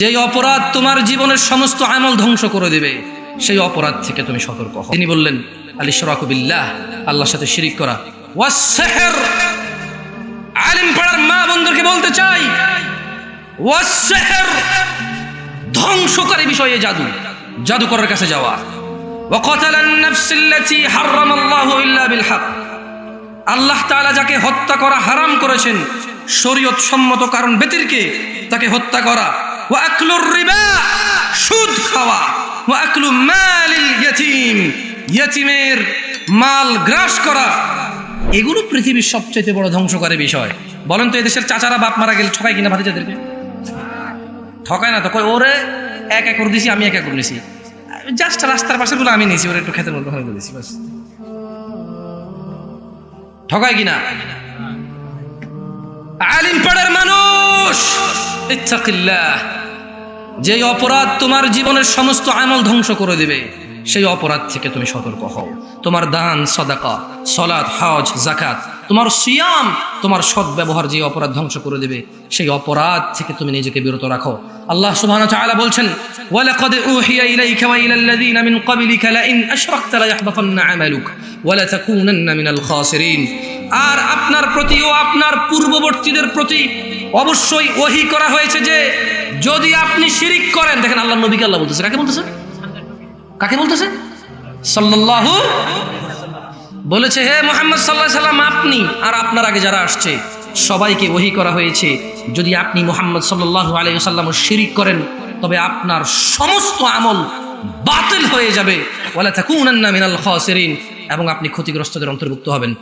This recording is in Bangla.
যেই অপরাধ তোমার জীবনের সমস্ত আমল ধ্বংস করে দেবে সেই অপরাধ থেকে তুমি সতর্ক হও। তিনি বললেন আল ইশরাকু বিল্লাহ, আল্লাহর সাথে শিরিক করা, ওয়াস সিহর। আলিম পাড়ার মা বন্ধুকে বলতে চাই, ওয়াস সিহর ধ্বংসকারী বিষয়ে জাদু, জাদুকরের কাছে যাওয়া। ওয়া কাতালান নাফসাল্লাতী হারামাল্লাহু ইল্লা বিল হক, আল্লাহ তাআলা যাকে হত্যা করা হারাম করেছেন শরীয়ত সম্মত কারণ ব্যতিরেকে তাকে হত্যা করা। ওয়া আকলুর রিবা, সুদ খাওয়া। ওয়া আকলু মালিল ইয়াতীম, ইয়াতীমের মাল গ্রাস করা। এগুলো পৃথিবীর সবচেয়ে বড় ধ্বংসকারী বিষয়। বলেন তো এদেশের চাচারা বাপ মারা গেলে ঠকায় কিনা ভাতিজাদেরকে? ঠকায় না তো, কয় ওরে 1 একর দিছি, আমি 1 একর নিছি, জাস্ট রাস্তার পাশে গুলো আমি নিছি, ওরে একটু খেতের মধ্যে করে দিছি, বাস। ঠকায় কিনা? আলিম পাড়ার মানুষ, ইত্তাকিল্লাহ, যে অপরাধ তোমার জীবনের সমস্ত আমল ধ্বংস করে দেবে সেই অপরাধ থেকে তুমি সতর্ক হও। তোমার দান, সাদাকা, সালাত, হজ, যাকাত, তোমার সিয়াম, তোমার সৎ ব্যবহার যে অপরাধ ধ্বংস করে দেবে সেই অপরাধ থেকে তুমি নিজেকে বিরত রাখো। আল্লাহ সুবহানাহু ওয়া তাআলা বলছেন, ওয়ালাকাদ উহিয়া ইলাইকা ওয়া ইলাল্লাযীনা মিন ক্বাবলিকা লাইন আশরাকতা লায়াহবাতান্না আমালুক ওয়া লাতাকুনান্না মিনাল খাসিরিন। আর আপনার প্রতি ও আপনার পূর্ববর্তীদের প্রতি অবশ্যই ওহী করা হয়েছে যে যদি আপনি শিরিক করেন, দেখেন আল্লাহ নবীকে আল্লাহ বলতেছে, কাকে বলতেছে? কাকে বলতেছে? সাল্লাল্লাহু বলেছে, হে মুহাম্মদ সাল্লাল্লাহু আলাইহি সাল্লাম, আপনি আর আপনার আগে যারা আসছে সবাইকে ওহী করা হয়েছে যদি আপনি মুহাম্মদ সাল্লাল্লাহু আলাইহি ওয়াসাল্লাম শিরিক করেন তবে আপনার সমস্ত আমল বাতিল হয়ে যাবে, ওয়ালা তাকুনান্না মিনাল খাসিরিন, এবং আপনি ক্ষতিগ্রস্তদের অন্তর্ভুক্ত হবেন।